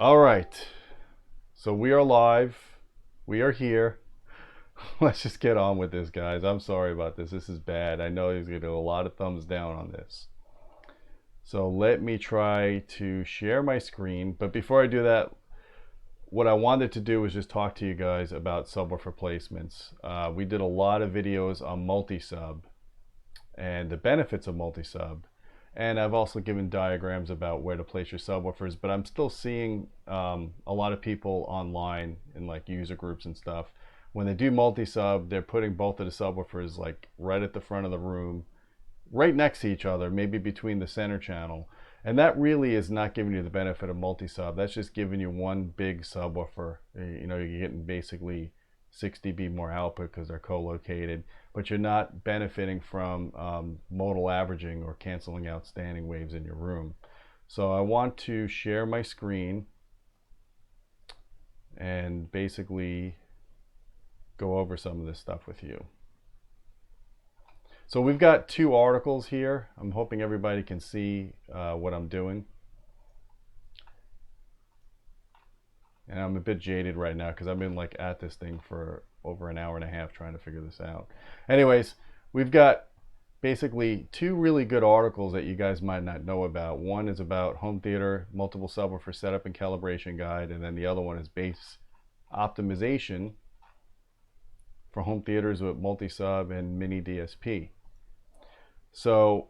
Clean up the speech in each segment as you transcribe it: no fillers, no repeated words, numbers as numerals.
All right, so we are live. We are here. Let's just get on with this, guys. I'm sorry about this. This is bad. I know there's going to be a lot of thumbs down on this. So let me try to share my screen. But before I do that, what I wanted to do was just talk to you guys about subwoofer placements. We did a lot of videos on multi-sub and the benefits of multi-sub. And I've also given diagrams about where to place your subwoofers, but I'm still seeing a lot of people online in like user groups and stuff. When they do multi-sub, they're putting both of the subwoofers like right at the front of the room, right next to each other, maybe between the center channel. And that really is not giving you the benefit of multi-sub. That's just giving you one big subwoofer. You know, you're getting basically 6 dB more output because they're co-located, but you're not benefiting from modal averaging or canceling out standing waves in your room. So I want to share my screen and basically go over some of this stuff with you. So we've got two articles here. I'm hoping everybody can see what I'm doing. And I'm a bit jaded right now because I've been like at this thing for over an hour and a half trying to figure this out. Anyways, we've got basically two really good articles that you guys might not know about. One is about home theater multiple subwoofer setup and calibration guide, and then the other one is bass optimization for home theaters with multi-sub and mini DSP. So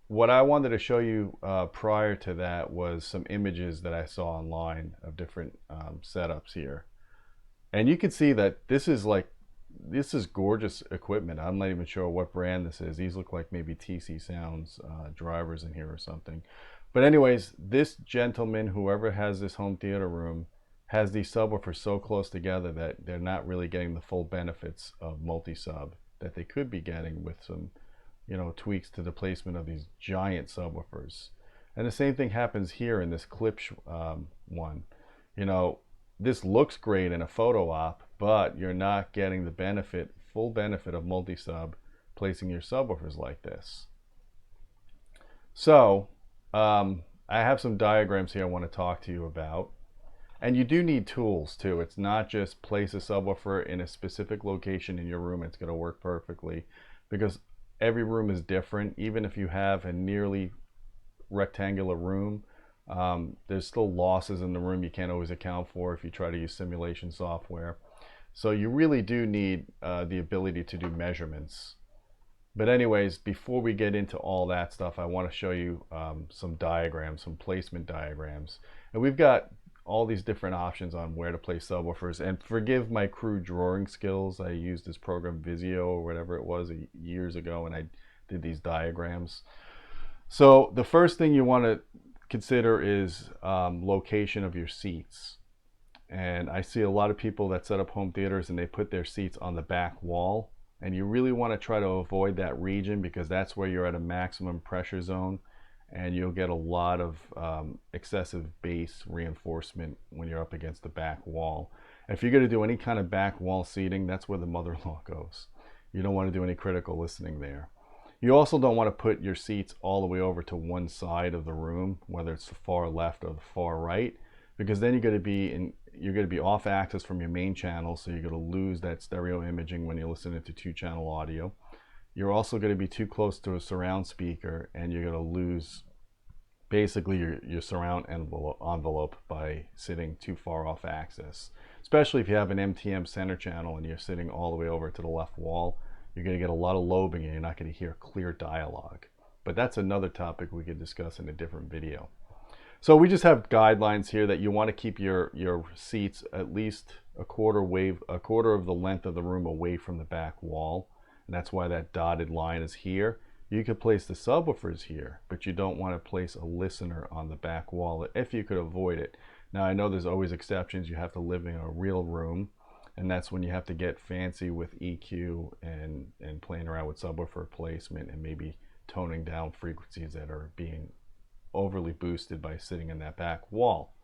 what I wanted to show you prior to that was some images that I saw online of different setups here. And you can see that this is gorgeous equipment. I'm not even sure what brand this is. These look like maybe TC Sounds drivers in here or something. But anyways, this gentleman, whoever has this home theater room, has these subwoofers so close together that they're not really getting the full benefits of multi-sub that they could be getting with some tweaks to the placement of these giant subwoofers. And the same thing happens here in this clip one. This looks great in a photo op, but you're not getting the full benefit of multi-sub placing your subwoofers like this. So I have some diagrams here I want to talk to you about. And you do need tools too. It's not just place a subwoofer in a specific location in your room, it's going to work perfectly, because every room is different. Even if you have a nearly rectangular room, there's still losses in the room you can't always account for if you try to use simulation software. So you really do need the ability to do measurements. But anyways, before we get into all that stuff, I want to show you some diagrams, some placement diagrams. And we've got all these different options on where to place subwoofers. And forgive my crude drawing skills. I used this program Visio or whatever it was years ago, and I did these diagrams. So the first thing you want to consider is location of your seats. And I see a lot of people that set up home theaters and they put their seats on the back wall. And you really want to try to avoid that region because that's where you're at a maximum pressure zone. And you'll get a lot of excessive bass reinforcement when you're up against the back wall. If you're going to do any kind of back wall seating, that's where the mother-in-law goes. You don't want to do any critical listening there. You also don't want to put your seats all the way over to one side of the room, whether it's the far left or the far right, because then you're going to be off axis from your main channel, so you're going to lose that stereo imaging when you're listening to two-channel audio. You're also going to be too close to a surround speaker, and you're going to lose basically your surround envelope by sitting too far off axis. Especially if you have an MTM center channel and you're sitting all the way over to the left wall, you're going to get a lot of lobing and you're not going to hear clear dialogue. But that's another topic we could discuss in a different video. So we just have guidelines here that you want to keep your seats at least a quarter of the length of the room away from the back wall. And that's why that dotted line is here. You could place the subwoofers here, but you don't want to place a listener on the back wall if you could avoid it. Now I know there's always exceptions. You have to live in a real room, and that's when you have to get fancy with EQ and playing around with subwoofer placement and maybe toning down frequencies that are being overly boosted by sitting in that back wall.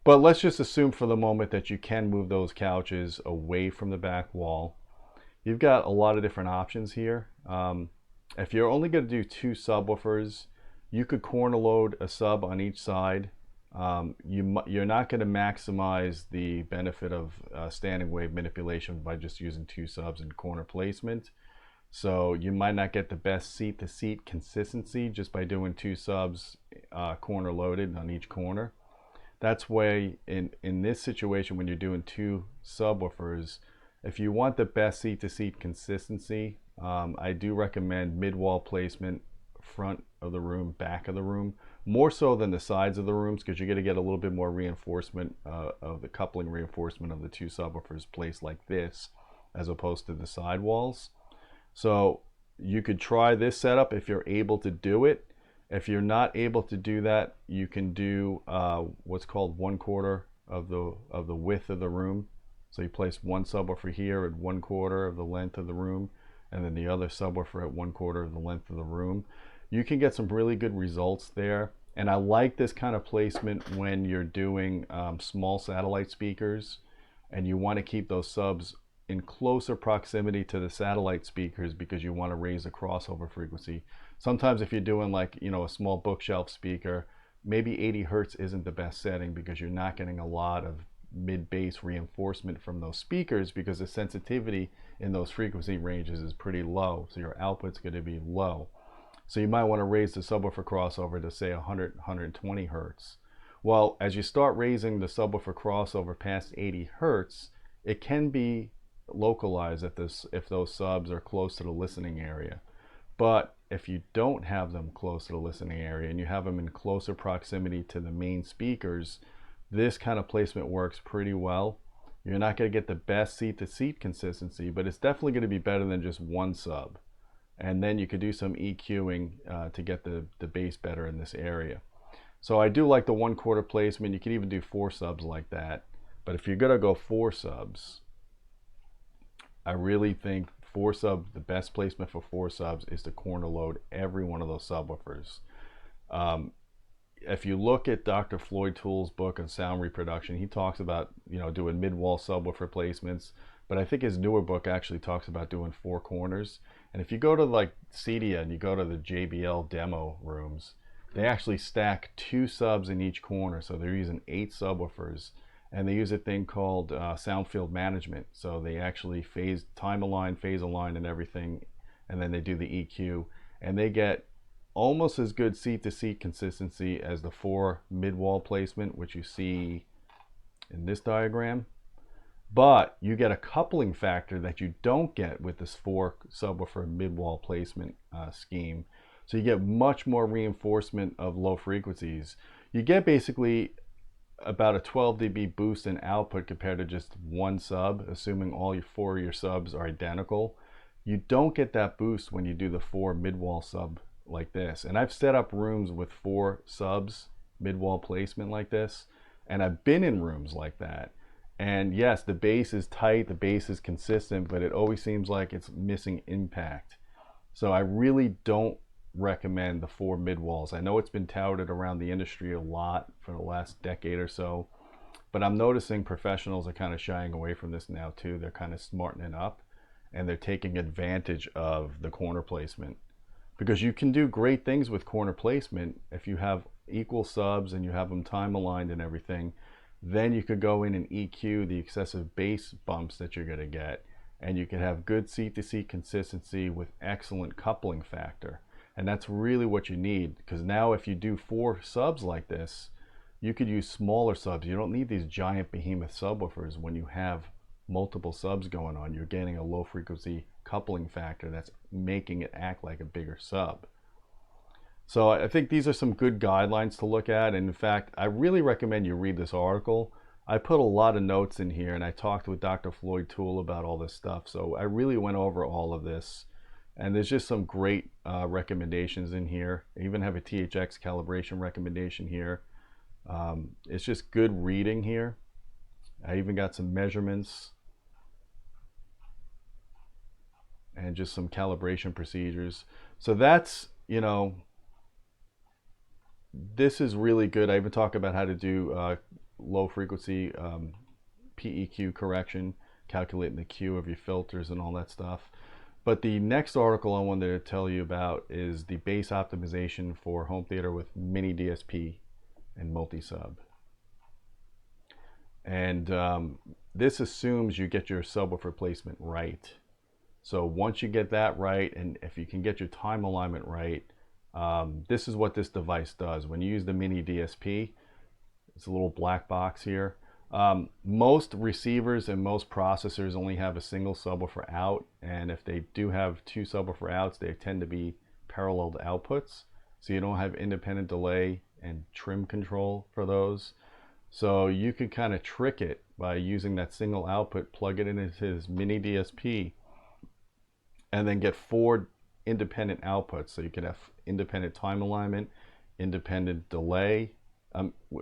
But let's just assume for the moment that you can move those couches away from the back wall. You've got a lot of different options here. If you're only going to do two subwoofers, you could corner load a sub on each side you're not going to maximize the benefit of standing wave manipulation by just using 2 subs and corner placement. So you might not get the best seat to seat consistency just by doing 2 subs corner loaded on each corner. That's why in this situation, when you're doing 2 subwoofers, if you want the best seat to seat consistency, I do recommend mid-wall placement, front of the room, back of the room, more so than the sides of the rooms, because you're going to get a little bit more reinforcement of the coupling reinforcement of the 2 subwoofers placed like this as opposed to the side walls. So you could try this setup if you're able to do it. If you're not able to do that, you can do what's called 1/4 of the width of the room. So you place one subwoofer here at 1/4 of the length of the room, and then the other subwoofer at 1/4 of the length of the room. You can get some really good results there. And I like this kind of placement when you're doing small satellite speakers and you want to keep those subs in closer proximity to the satellite speakers because you want to raise the crossover frequency. Sometimes if you're doing like, you know, a small bookshelf speaker, maybe 80 hertz isn't the best setting because you're not getting a lot of mid-bass reinforcement from those speakers because the sensitivity in those frequency ranges is pretty low. So your output's going to be low. So you might want to raise the subwoofer crossover to say 100, 120 hertz. Well, as you start raising the subwoofer crossover past 80 hertz, it can be localized if those subs are close to the listening area. But if you don't have them close to the listening area and you have them in closer proximity to the main speakers, this kind of placement works pretty well. You're not going to get the best seat to seat consistency, but it's definitely going to be better than just 1 sub. And then you could do some EQing to get the bass better in this area. So I do like the 1/4 placement. You could even do 4 subs like that. But if you're going to go 4 subs, I really think 4 subs, the best placement for 4 subs is to corner load every one of those subwoofers. If you look at Dr. Floyd Toole's book on sound reproduction, he talks about, you know, doing mid-wall subwoofer placements, but I think his newer book actually talks about doing 4 corners. And if you go to like Cedia and you go to the JBL demo rooms, they actually stack 2 subs in each corner. So they're using 8 subwoofers, and they use a thing called sound field management. So they actually time align, phase align and everything, and then they do the EQ, and they get almost as good seat to seat consistency as the 4 mid-wall placement, which you see in this diagram. But you get a coupling factor that you don't get with this 4 subwoofer mid-wall placement scheme. So you get much more reinforcement of low frequencies. You get basically about a 12 dB boost in output compared to just 1 sub, assuming all 4 of your subs are identical. You don't get that boost when you do the 4 mid-wall sub like this. And I've set up rooms with 4 subs mid-wall placement like this, and I've been in rooms like that. And yes, the bass is tight, the bass is consistent, but it always seems like it's missing impact. So I really don't recommend the 4 mid-walls. I know it's been touted around the industry a lot for the last decade or so, but I'm noticing professionals are kind of shying away from this now too. They're kind of smartening up and they're taking advantage of the corner placement, because you can do great things with corner placement if you have equal subs and you have them time aligned and everything. Then you could go in and EQ the excessive bass bumps that you're going to get, and you can have good seat to seat consistency with excellent coupling factor. And that's really what you need, because now if you do 4 subs like this, you could use smaller subs. You don't need these giant behemoth subwoofers. When you have multiple subs going on, you're getting a low frequency coupling factor that's making it act like a bigger sub. So I think these are some good guidelines to look at. And in fact, I really recommend you read this article. I put a lot of notes in here, and I talked with Dr. Floyd Toole about all this stuff. So I really went over all of this. And there's just some great recommendations in here. I even have a THX calibration recommendation here. It's just good reading here. I even got some measurements and just some calibration procedures. So that's, you know, this is really good. I even talk about how to do low frequency PEQ correction, calculating the Q of your filters and all that stuff. But the next article I wanted to tell you about is the bass optimization for home theater with mini DSP and multi-sub. And this assumes you get your subwoofer placement right. So once you get that right, and if you can get your time alignment right, this is what this device does. When you use the mini DSP, it's a little black box here. Most receivers and most processors only have a single subwoofer out, and if they do have two subwoofer outs, they tend to be paralleled outputs, so you don't have independent delay and trim control for those. So you could kind of trick it by using that single output, plug it into his mini DSP, and then get 4 independent outputs. So you could have independent time alignment, independent delay,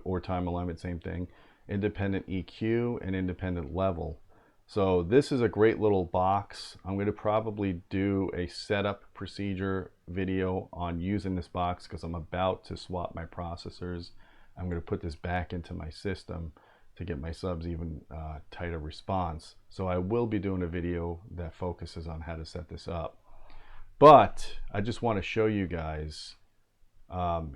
or time alignment, same thing, independent EQ, and independent level. So this is a great little box. I'm going to probably do a setup procedure video on using this box because I'm about to swap my processors. I'm going to put this back into my system to get my subs even tighter response. So I will be doing a video that focuses on how to set this up. But I just want to show you guys,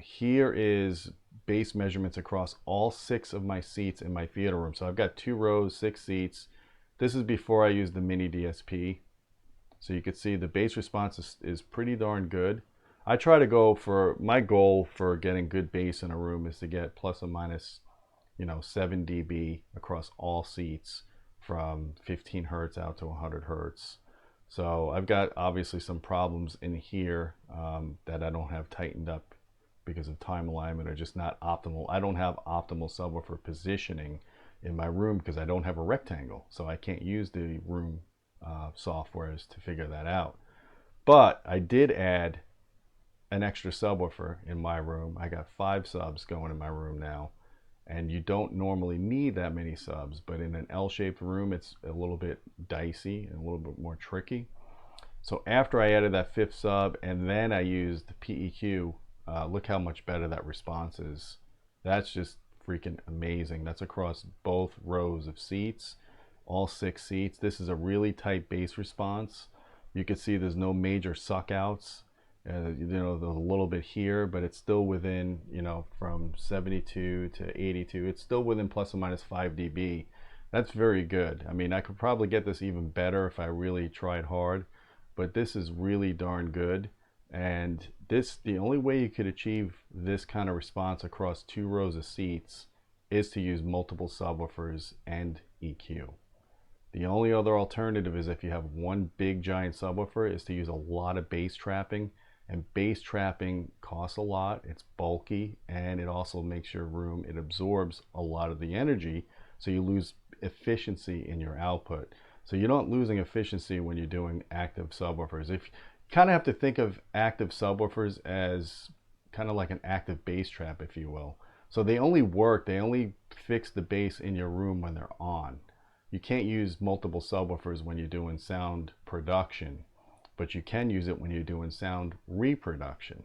here is bass measurements across all 6 of my seats in my theater room. So I've got 2 rows, 6 seats. This is before I use the mini DSP. So you can see the bass response is pretty darn good. I try to go for, my goal for getting good bass in a room is to get plus or minus, 7 dB across all seats from 15 hertz out to 100 hertz. So I've got obviously some problems in here that I don't have tightened up because of time alignment, or just not optimal. I don't have optimal subwoofer positioning in my room because I don't have a rectangle. So I can't use the room softwares to figure that out. But I did add an extra subwoofer in my room. I got 5 subs going in my room now, and you don't normally need that many subs, but in an L-shaped room it's a little bit dicey and a little bit more tricky. So after I added that 5th sub and then I used PEQ, look how much better that response is. That's just freaking amazing. That's across both rows of seats, all 6 seats. This is a really tight bass response. You can see there's no major suck outs. There's a little bit here, but it's still within, from 72 to 82. It's still within plus or minus 5 dB. That's very good. I mean, I could probably get this even better if I really tried hard, but this is really darn good. And the only way you could achieve this kind of response across 2 rows of seats is to use multiple subwoofers and EQ. The only other alternative is if you have one big giant subwoofer, is to use a lot of bass trapping. And bass trapping costs a lot, it's bulky, and it also makes your room, it absorbs a lot of the energy, so you lose efficiency in your output. So you're not losing efficiency when you're doing active subwoofers. If you kind of have to think of active subwoofers as kind of like an active bass trap, if you will. So they only fix the bass in your room when they're on. You can't use multiple subwoofers when you're doing sound production, but you can use it when you're doing sound reproduction.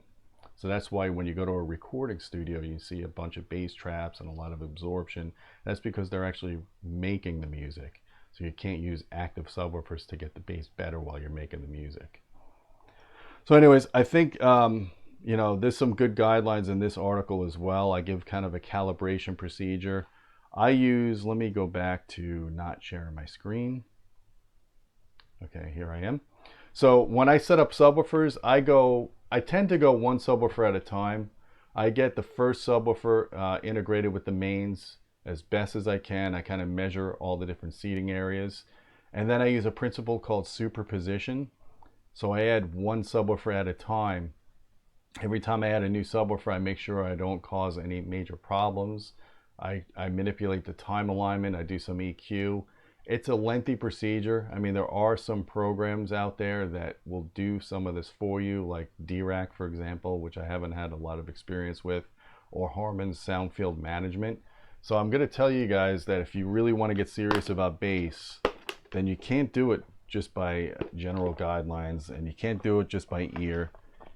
So that's why when you go to a recording studio, you see a bunch of bass traps and a lot of absorption. That's because they're actually making the music. So you can't use active subwoofers to get the bass better while you're making the music. So anyways, I think, there's some good guidelines in this article as well. I give kind of a calibration procedure. let me go back to not sharing my screen. Okay, here I am. So when I set up subwoofers, I tend to go 1 subwoofer at a time. I get the first subwoofer integrated with the mains as best as I can. I kind of measure all the different seating areas. And then I use a principle called superposition. So I add 1 subwoofer at a time. Every time I add a new subwoofer, I make sure I don't cause any major problems. I manipulate the time alignment. I do some EQ. It's a lengthy procedure. I mean, there are some programs out there that will do some of this for you, like D-Rack, for example, which I haven't had a lot of experience with, or Harman's Sound Field Management. So I'm going to tell you guys that if you really want to get serious about bass, then you can't do it just by general guidelines, and you can't do it just by ear.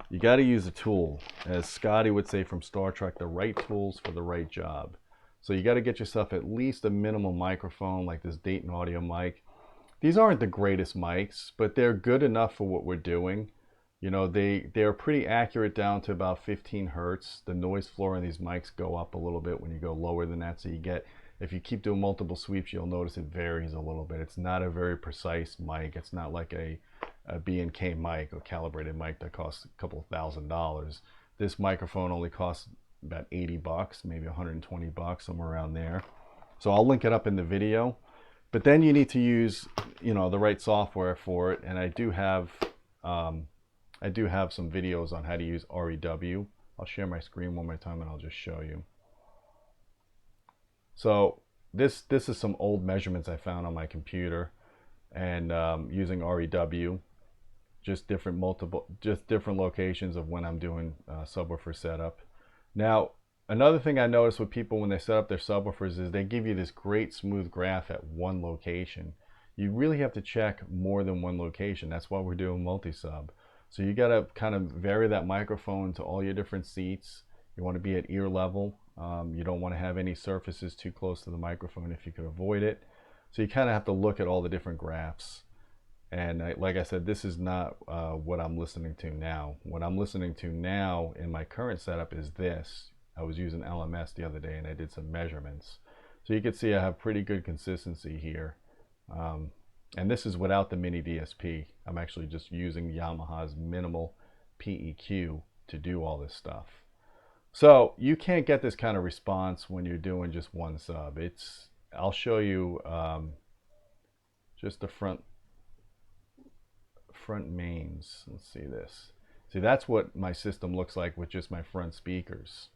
You got to use a tool. As Scotty would say from Star Trek, the right tools for the right job. So you got to get yourself at least a minimal microphone like this Dayton audio mic. These aren't the greatest mics, but they're good enough for what we're doing. You know, they're pretty accurate down to about 15 hertz. The noise floor on these mics go up a little bit when you go lower than that. So you get, if you keep doing multiple sweeps, you'll notice it varies a little bit. It's not a very precise mic. It's not like a B&K mic or calibrated mic that costs a couple of $1,000s. This microphone only costs about 80 bucks, maybe 120 bucks, somewhere around there. So I'll link it up in the video. But then you need to use, you know, the right software for it. And I do have some videos on how to use REW. I'll share my screen one more time and I'll just show you. So this is some old measurements I found on my computer, and using REW, just different locations of when I'm doing subwoofer setup. Now, another thing I noticed with people when they set up their subwoofers is they give you this great smooth graph at one location. You really have to check more than one location. That's why we're doing multi-sub. So you got to kind of vary that microphone to all your different seats. You want to be at ear level. You don't want to have any surfaces too close to the microphone if you could avoid it. So you kind of have to look at all the different graphs. And like I said, this is not what I'm listening to now. What I'm listening to now in my current setup is this. I was using LMS the other day and I did some measurements. So you can see I have pretty good consistency here. And this is without the mini DSP. I'm actually just using Yamaha's minimal PEQ to do all this stuff. So you can't get this kind of response when you're doing just one sub. I'll show you just the front mains. Let's see this. See, that's what my system looks like with just my front speakers.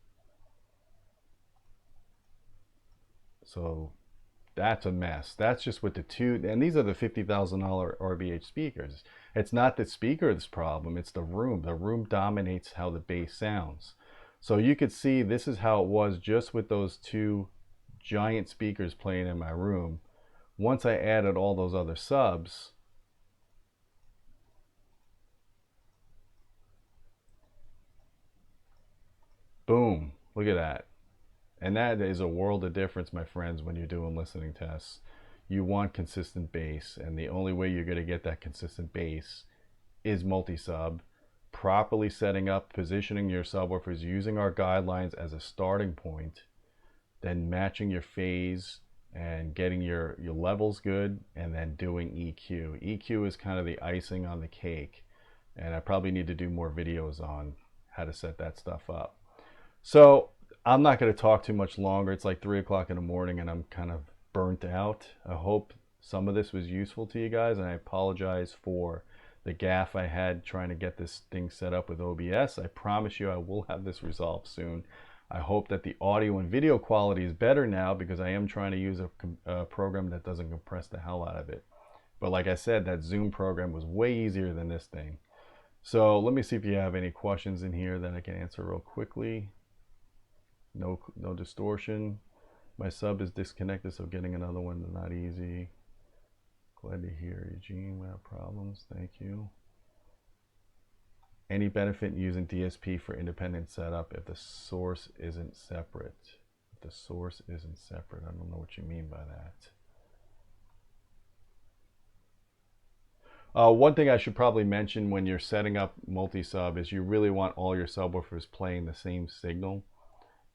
So that's a mess. That's just with the two, and these are the $50,000 RBH speakers. It's not the speaker's problem, it's the room. The room dominates how the bass sounds. So you could see this is how it was just with those two giant speakers playing in my room. Once I added all those other subs, boom, look at that. And that is a world of difference, my friends, when you're doing listening tests. You want consistent bass, and the only way you're going to get that consistent bass is multi-sub. Properly setting up, positioning your subwoofers, using our guidelines as a starting point, then matching your phase and getting your levels good, and then doing EQ. EQ is kind of the icing on the cake, and I probably need to do more videos on how to set that stuff up. So I'm not going to talk too much longer. It's like 3 o'clock in the morning and I'm kind of burnt out. I hope some of this was useful to you guys, and I apologize for the gaffe I had trying to get this thing set up with OBS. I promise you I will have this resolved soon. I hope that the audio and video quality is better now, because I am trying to use a program that doesn't compress the hell out of it. But like I said, that Zoom program was way easier than this thing. So let me see if you have any questions in here that I can answer real quickly. No distortion. My sub is disconnected, so getting another one is not easy. Glad to hear, Eugene, without problems. Thank you. Any benefit in using DSP for independent setup if the source isn't separate? If the source isn't separate, I don't know what you mean by that. One thing I should probably mention when you're setting up multi-sub is you really want all your subwoofers playing the same signal.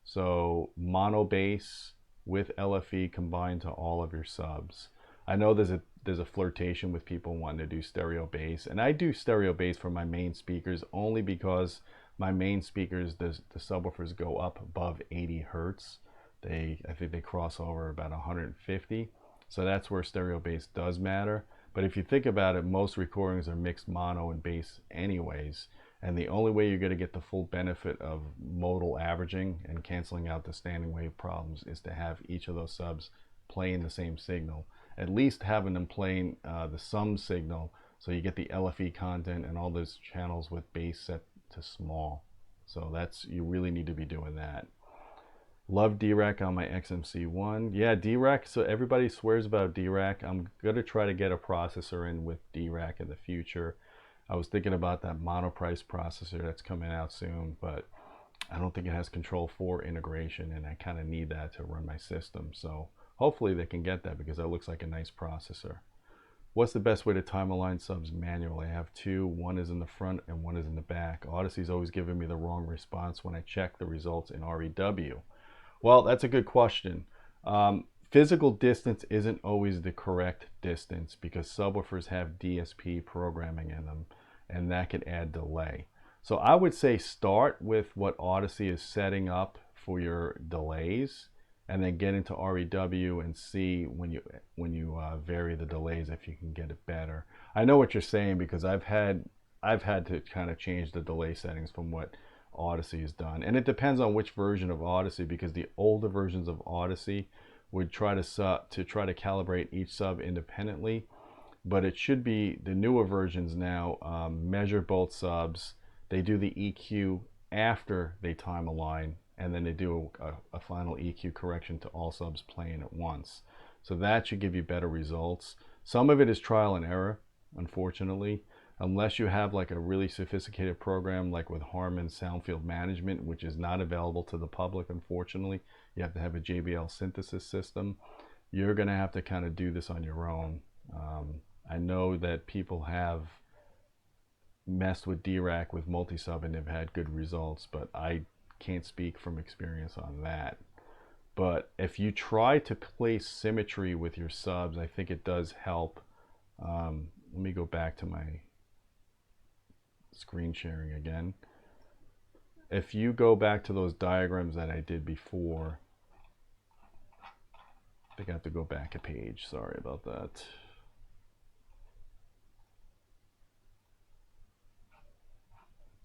So mono bass with LFE combined to all of your subs. I know there's a flirtation with people wanting to do stereo bass, and I do stereo bass for my main speakers only because my main speakers, the subwoofers go up above 80 hertz. I think they cross over about 150. So that's where stereo bass does matter. But if you think about it, most recordings are mixed mono and bass anyways. And the only way you're going to get the full benefit of modal averaging and canceling out the standing wave problems is to have each of those subs playing the same signal. At least having them playing the sum signal, so you get the LFE content and all those channels with bass set to small. So you really need to be doing that. Love DRAC on my XMC1. Yeah, DRAC, so everybody swears about DRAC. I'm going to try to get a processor in with DRAC in the future. I was thinking about that monoprice processor that's coming out soon, but I don't think it has Control 4 integration, and I kind of need that to run my system. So hopefully they can get that, because that looks like a nice processor. What's the best way to time align subs manually? I have two, one is in the front and one is in the back. Odyssey's always giving me the wrong response when I check the results in REW. Well, that's a good question. Physical distance isn't always the correct distance because subwoofers have DSP programming in them, and that can add delay. So I would say start with what Odyssey is setting up for your delays, and then get into REW and see when you vary the delays if you can get it better. I know what you're saying because I've had to kind of change the delay settings from what Odyssey has done, and it depends on which version of Odyssey, because the older versions of Odyssey would try to calibrate each sub independently, but it should be the newer versions now measure both subs. They do the EQ after they time align, and then they do a final EQ correction to all subs playing at once. So that should give you better results. Some of it is trial and error, unfortunately, unless you have like a really sophisticated program like with Harman Sound Field Management, which is not available to the public, unfortunately. You have to have a JBL synthesis system. You're going to have to kind of do this on your own. I know that people have messed with DRAC with multi-sub and they've had good results, but I can't speak from experience on that. But if you try to place symmetry with your subs, I think it does help. Let me go back to my screen sharing again. If you go back to those diagrams that I did before, I think I have to go back a page. Sorry about that.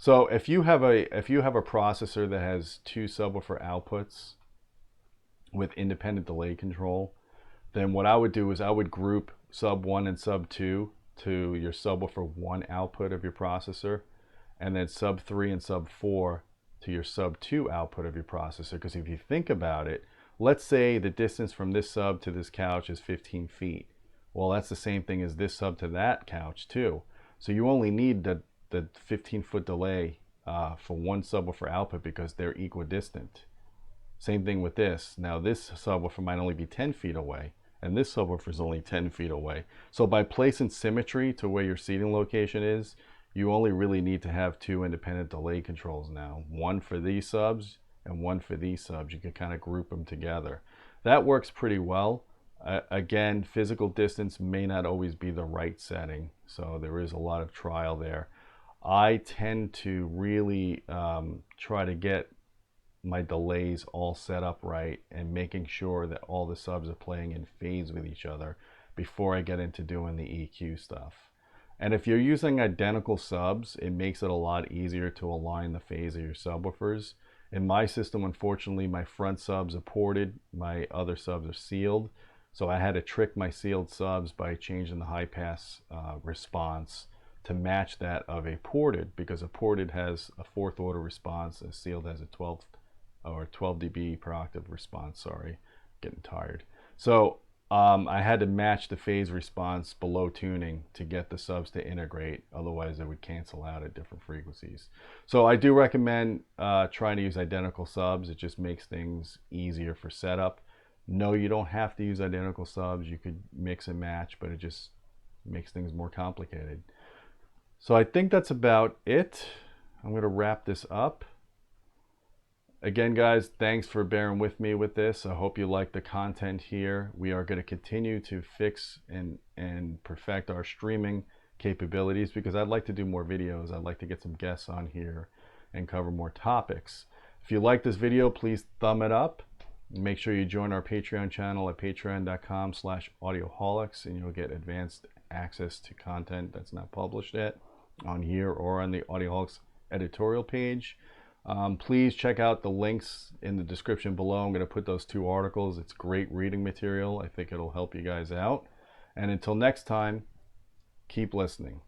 So if you have a processor that has two subwoofer outputs with independent delay control, then what I would do is I would group sub 1 and sub 2 to your subwoofer 1 output of your processor, and then sub 3 and sub 4 to your sub 2 output of your processor. Because if you think about it, let's say the distance from this sub to this couch is 15 feet. Well, that's the same thing as this sub to that couch too. So you only need the 15-foot delay for one subwoofer output because they're equidistant. Same thing with this. Now this subwoofer might only be 10 feet away, and this subwoofer is only 10 feet away. So by placing symmetry to where your seating location is, you only really need to have two independent delay controls now. One for these subs and one for these subs. You can kind of group them together. That works pretty well. Again, physical distance may not always be the right setting, so there is a lot of trial there. I tend to really try to get my delays all set up right and making sure that all the subs are playing in phase with each other before I get into doing the EQ stuff. And if you're using identical subs, it makes it a lot easier to align the phase of your subwoofers. In my system, unfortunately, my front subs are ported, my other subs are sealed. So I had to trick my sealed subs by changing the high pass response to match that of a ported, because a ported has a 4th order response, a sealed has a 12 dB per octave response. Sorry, getting tired. So I had to match the phase response below tuning to get the subs to integrate, otherwise it would cancel out at different frequencies. So I do recommend trying to use identical subs. It just makes things easier for setup. No, you don't have to use identical subs. You could mix and match, but it just makes things more complicated. So I think that's about it. I'm going to wrap this up. Again, guys, thanks for bearing with me with this. I hope you like the content here. We are going to continue to fix and perfect our streaming capabilities because I'd like to do more videos. I'd like to get some guests on here and cover more topics. If you like this video, please thumb it up. Make sure you join our Patreon channel at patreon.com/audioholics, and you'll get advanced access to content that's not published yet on here or on the Audioholics editorial page. Please check out the links in the description below. I'm going to put those 2 articles. It's great reading material. I think it'll help you guys out. And until next time, keep listening.